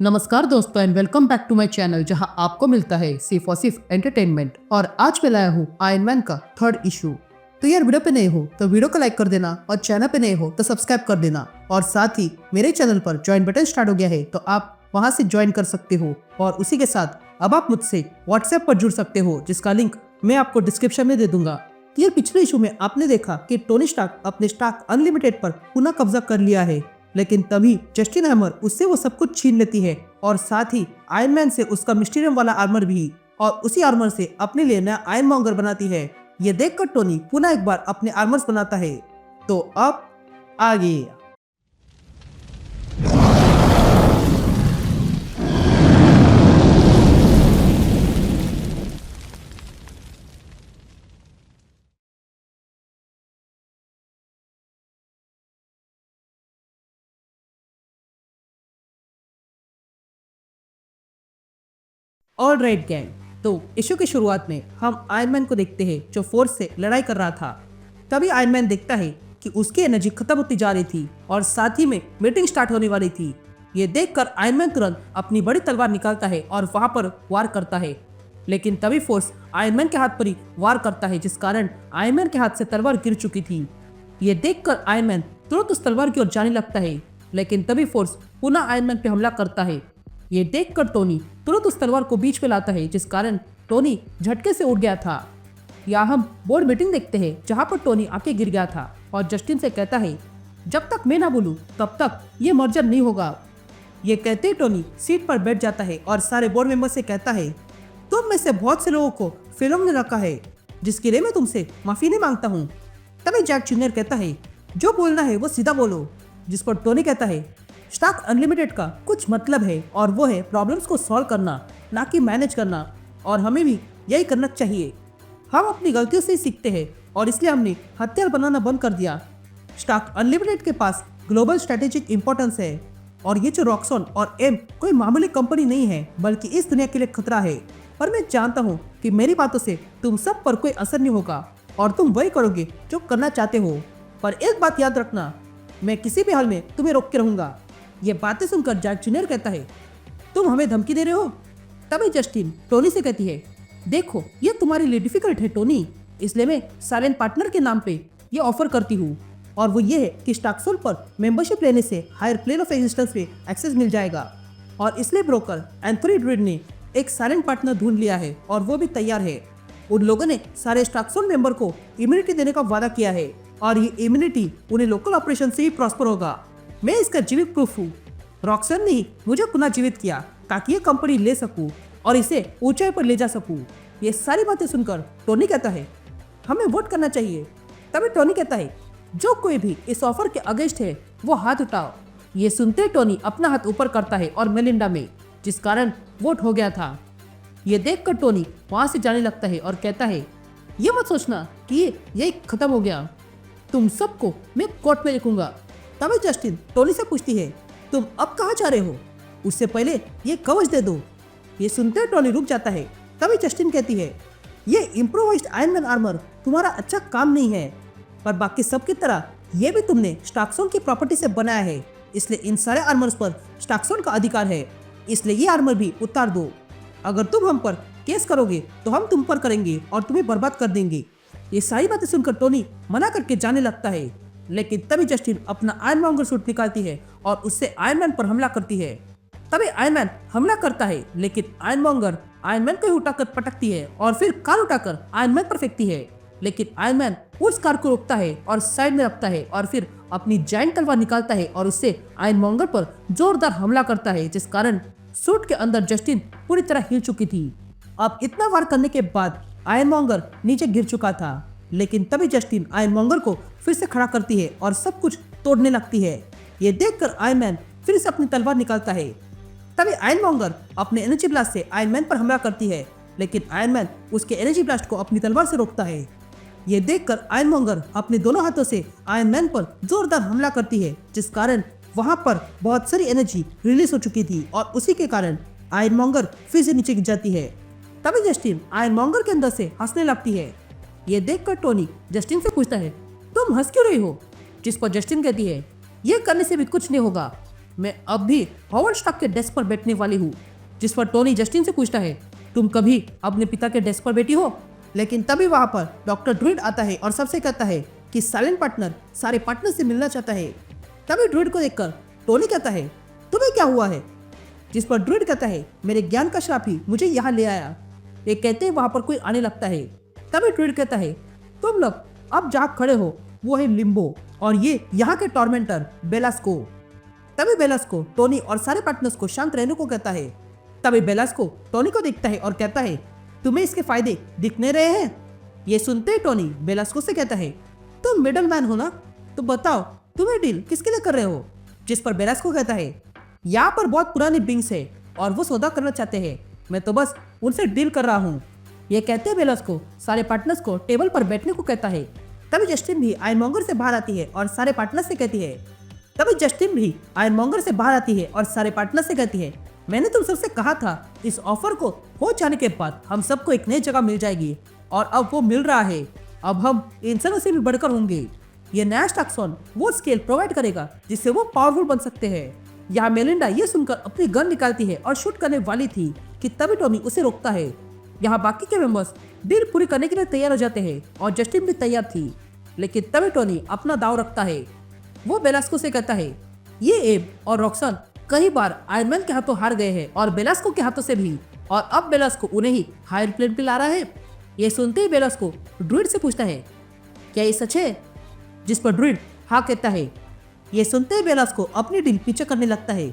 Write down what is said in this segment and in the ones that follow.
नमस्कार दोस्तों and welcome back to my channel जहां आपको मिलता है सिर्फ और सिर्फ एंटरटेनमेंट। और आज मैं लाया हूं आयरन मैन का थर्ड इशू। तो यार वीडियो पे नए हो तो वीडियो को लाइक कर देना और चैनल पे नए हो तो सब्सक्राइब कर देना। और साथ ही मेरे चैनल पर ज्वाइन बटन स्टार्ट हो गया है तो आप वहां से ज्वाइन कर सकते हो। और उसी के साथ अब आप मुझसे व्हाट्सएप पर जुड़ सकते हो जिसका लिंक मैं आपको डिस्क्रिप्शन में दे दूंगा। तो यार पिछले इशू में आपने देखा कि टोनी स्टार्क अपने स्टार्क अनलिमिटेड पर पुनः कब्जा कर लिया है, लेकिन तभी जस्टिन हैमर उससे वो सब कुछ छीन लेती है और साथ ही आयरन मैन से उसका मिस्टीरियम वाला आर्मर भी, और उसी आर्मर से अपने लिए नया आयरन मॉन्गर बनाती है। ये देखकर टोनी पुनः एक बार अपने आर्मर्स बनाता है। तो अब आगे ऑल राइट गैंग, तो इशू की शुरुआत में हम आयरन मैन को देखते हैं जो फोर्स से लड़ाई कर रहा था। तभी आयरन मैन देखता है कि उसकी एनर्जी खत्म होती जा रही थी और साथ ही में मीटिंग स्टार्ट होने वाली थी। ये देखकर आयरन मैन तुरंत अपनी बड़ी तलवार निकालता है और वहां पर वार करता है, लेकिन तभी फोर्स आयरन मैन के हाथ पर ही वार करता है जिस कारण आयरन मैन के हाथ से तलवार गिर चुकी थी। ये देखकर आयरन मैन तुरंत उस तलवार की ओर जाने लगता है, लेकिन तभी फोर्स पुनः आयरन मैन पे हमला करता है। ये देखकर टोनी तुरंत उस तलवार को बीच में लाता है जिस कारण टोनी झटके से उठ गया था। यहाँ हम बोर्ड मीटिंग देखते हैं जहाँ पर टोनी आके गिर गया था और जस्टिन से कहता है जब तक मैं ना बोलूं तब तक ये मर्जर नहीं होगा। ये कहते ही टोनी सीट पर बैठ जाता है और सारे बोर्ड मेंबर से कहता है तुम में से बहुत से लोगों को फिल्म ने रखा है जिसके लिए मैं तुमसे माफी नहीं मांगता हूँ। तभी जैक जूनियर कहता है जो बोलना है वो सीधा बोलो, जिस पर टोनी कहता है स्टार्क अनलिमिटेड का कुछ मतलब है और वो है प्रॉब्लम्स को सॉल्व करना, ना कि मैनेज करना, और हमें भी यही करना चाहिए। हम अपनी गलतियों से ही सीखते हैं और इसलिए हमने हथियार बनाना बंद कर दिया। स्टार्क अनलिमिटेड के पास ग्लोबल स्ट्रेटेजिक इंपॉर्टेंस है और ये जो रॉक्सॉन और एम कोई मामूली कंपनी नहीं है बल्कि इस दुनिया के लिए खतरा है। पर मैं जानता हूँ कि मेरी बातों से तुम सब पर कोई असर नहीं होगा और तुम वही करोगे जो करना चाहते हो। पर एक बात याद रखना, मैं किसी भी हाल में तुम्हें रोक के रहूंगा। ये बातें सुनकर जैक जूनियर कहता है तुम हमें धमकी दे रहे हो। तभी जस्टिन टोनी से कहती है देखो ये तुम्हारे लिए डिफिकल्ट है टोनी, इसलिए मैं साइलेंट पार्टनर के नाम पे ये ऑफर करती हूँ, और वो ये है कि स्टार्कसोल पर मेंबरशिप लेने से हायर प्लेन ऑफ एग्जिस्टेंस पे एक्सेस मिल जाएगा। और इसलिए ब्रोकर एंथनी ड्रिड ने एक साइलेंट पार्टनर ढूंढ लिया है और वो भी तैयार है। उन लोगों ने सारे स्टार्कसोल मेंबर को इम्यूनिटी देने का वादा किया है और ये इम्यूनिटी उन्हें लोकल ऑपरेशन से ही प्रॉस्पर होगा। मैं इसका जीवित प्रूफ हूँ। रॉक्सन ने मुझे पुनः जीवित किया ताकि ये कंपनी ले सकूं और इसे ऊंचाई पर ले जा सकूं। ये सारी बातें सुनकर टोनी कहता है हमें वोट करना चाहिए। तभी टोनी कहता है जो कोई भी इस ऑफर के अगेंस्ट है वो हाथ उठाओ। ये सुनते टोनी अपना हाथ ऊपर करता है और मेलिंडा में, जिस कारण वोट हो गया था। ये देखकर टोनी वहां से जाने लगता है और कहता है ये मत सोचना कि ये खत्म हो गया, तुम सबको मैं कोर्ट में लिखूंगा। तभी जस्टिन टोनी से पूछती है तुम अब कहाँ जा रहे हो, उससे पहले ये कवच दे दो। ये सुनते टोनी रुक जाता है। तभी जस्टिन कहती है ये इम्प्रोवाइज्ड आयरन मैन आर्मर तुम्हारा अच्छा काम नहीं है, पर बाकी सब की तरह ये भी तुमने स्टार्कसोन की प्रॉपर्टी से बनाया है, इसलिए इन सारे आर्मर्स पर स्टार्कसोन का अधिकार है, इसलिए ये आर्मर भी उतार दो। अगर तुम हम पर केस करोगे तो हम तुम पर करेंगे और तुम्हें बर्बाद कर देंगे। ये सारी बातें सुनकर टोनी मना करके जाने लगता है, लेकिन तभी जस्टिन अपना आयरन मॉन्गर सूट निकालती है और उससे आयरन मैन पर हमला करती है। तभी आयरन मैन हमला करता है, लेकिन आयरन मॉन्गर आयरन मैन को उठाकर पटकती है और फिर कार उठाकर आयरन मैन पर फेंकती है, लेकिन आयरन मैन उस कार को रोकता है और साइड में रखता है और फिर अपनी जायंट तलवार निकालता है और उससे आयरन मॉन्गर पर जोरदार हमला करता है, जिस कारण सूट के अंदर जस्टिन पूरी तरह हिल चुकी थी। अब इतना वार करने के बाद आयरन मॉन्गर नीचे गिर चुका था, लेकिन तभी जस्टिन आयरन मॉन्गर को फिर से खड़ा करती है और सब कुछ तोड़ने लगती है। ये देखकर आयरन मैन फिर से अपनी तलवार निकालता है। तभी आयरन मॉन्गर अपने एनर्जी ब्लास्ट से आयरन मैन पर हमला करती है, लेकिन आयरन मैन उसके एनर्जी ब्लास्ट को अपनी तलवार से रोकता है। ये देखकर आयरन मॉन्गर अपने दोनों हाथों से आयरन मैन पर जोरदार हमला करती है, जिस कारण वहां पर बहुत सारी एनर्जी रिलीज हो चुकी थी और उसी के कारण आयरन मॉन्गर फिर से नीचे गिर जाती है। तभी जस्टिन आयरन मॉन्गर के अंदर से हंसने लगती है। ये देखकर टोनी जस्टिन से पूछता है तुम हंस क्यों रही हो, जिस पर जस्टिन कहती है ये करने से भी कुछ नहीं होगा, मैं अब भी हॉवर्ड स्टार्क के डेस्क पर बैठने वाली हूँ। जिस पर टोनी जस्टिन से पूछता है, तुम कभी अपने पिता के डेस्क पर बैठी हो? लेकिन तभी वहां पर डॉक्टर ड्रूइड आता है और सबसे कहता है कि साइलेंट पार्टनर सारे पार्टनर से मिलना चाहता है। तभी ड्रूइड को देखकर टोनी कहता है, तुम्हें क्या हुआ है? जिस पर ड्रूइड कहता है, मेरे ज्ञान का श्राप ही मुझे यहाँ ले आया। ये कहते हैं वहां पर कोई आने लगता है। तभी ड्रूइड कहता है, तुम लोग अब जहाँ खड़े हो वो है लिम्बो और ये यहाँ के टॉर्मेंटर बेलास्को। तभी बेलास्को टोनी और सारे पार्टनर्स को शांत रहने को कहता है। तभी बेलास्को टोनी को देखता है और कहता है, तुम्हें इसके फायदे दिख नहीं रहे हैं? ये सुनते ही टोनी बेलास्को से कहता है, तुम मिडल मैन हो ना, तो बताओ तुम्हें डील किसके लिए कर रहे हो? जिस पर बेलास्को कहता है, यहाँ पर बहुत पुरानी बिंग्स है और वो सौदा करना चाहते हैं, मैं तो बस उनसे डील कर रहा हूँ। ये कहते हैं बेलास्को सारे पार्टनर्स को टेबल पर बैठने को कहता है। तभी जस्टिन भी आयरनमॉन्गर से बाहर आती है और सारे पार्टनर से कहती है, मैंने तुम सबसे कहा था इस ऑफर को हो जाने के बाद हम सबको एक नई जगह मिल जाएगी और अब वो मिल रहा है। अब हम इंसानों से भी बढ़कर होंगे। ये नया स्टाक्सॉन वो स्केल प्रोवाइड करेगा जिससे वो पावरफुल बन सकते हैं। यहाँ मेलिंडा ये सुनकर अपनी गन निकालती है और शूट करने वाली थी कि तभी टोनी उसे रोकता है। यहाँ बाकी के मेंबर्स डील पूरी करने के लिए तैयार हो जाते हैं और जस्टिन भी तैयार थी, लेकिन तभी टोनी अपना दाव रखता है। वो बेलास्को से कहता है, ये एब और रॉक्सन कई बार आयरन के हाथों हार गए हैं और बेलास्को के हाथों से भी, और अब बेलास्को उन्हें ही हायर प्लेन पे ला रहा है। ये सुनते ही बेलास्को ड्रूइड से पूछता है, क्या ये सच है? जिस पर ड्रूइड हाँ कहता है। ये सुनते ही बेलास्को अपनी डील पीछे करने लगता है।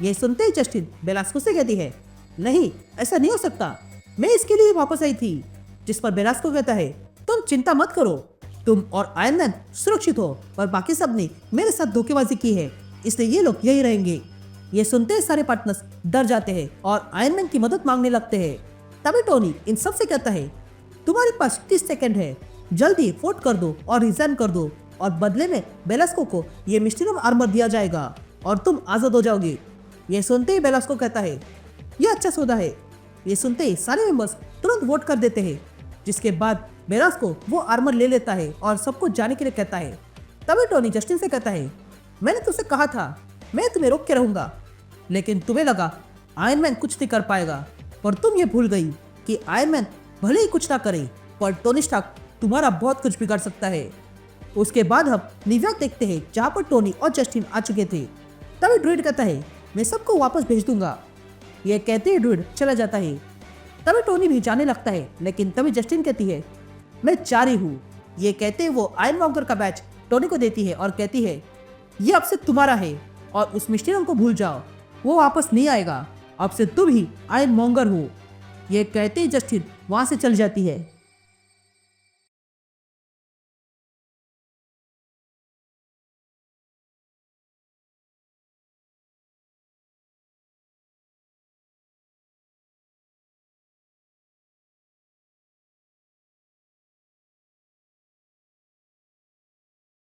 ये सुनते ही जस्टिन बेलास्को से कहती है, नहीं ऐसा नहीं हो सकता, मैं इसके लिए वापस आई थी। जिस पर बेलास्को कहता है, तुम चिंता मत करो, तुम और आयरन मैन सुरक्षित हो, पर बाकी सब ने मेरे साथ धोखेबाजी की है, इसलिए ये लोग यही रहेंगे। ये सुनते ही सारे पार्टनर्स डर जाते हैं और आयरन मैन की मदद मांगने लगते हैं। तभी टोनी इन सब से कहता है, तुम्हारे पास 30 सेकंड है, जल्दी वोट कर दो और रिजाइन कर दो, और बदले में बेलास्को को ये मिस्टीरियम आर्मर दिया जाएगा और तुम आजाद हो जाओगे। ये सुनते ही बेलास्को कहता है, यह अच्छा सौदा है। ये सुनते ही सारे मेंबर्स तुरंत वोट कर देते हैं, जिसके बाद बेलास्को वो आर्मर ले लेता है और सबको जाने के लिए कहता है। तभी टोनी जस्टिन से कहता है, मैंने तुझसे कहा था मैं तुम्हें रोक के रहूंगा, लेकिन तुम्हें लगा आयरन मैन कुछ नहीं कर पाएगा, पर तुम ये भूल गई कि आयरन मैन भले ही कुछ ना करे पर टोनी स्टार्क तुम्हारा बहुत कुछ बिगाड़ सकता है। उसके बाद हम न्यूयॉर्क देखते हैं जहाँ पर टोनी और जस्टिन आ चुके थे। तभी ड्रूइड कहता है, मैं सबको वापस भेज दूंगा। ये कहते ही ड्रूइड चला जाता है। तभी टोनी भी जाने लगता है, लेकिन तभी जस्टिन कहती है, मैं जा रही हूँ। ये कहते ही वो आयरनमॉन्गर का बैच टोनी को देती है और कहती है, ये अब से तुम्हारा है और उस मिस्टीरियम को भूल जाओ, वो वापस नहीं आएगा, अब से तुम ही आयरनमॉन्गर हो। ये कहते ही जस्टिन वहां से चल जाती है।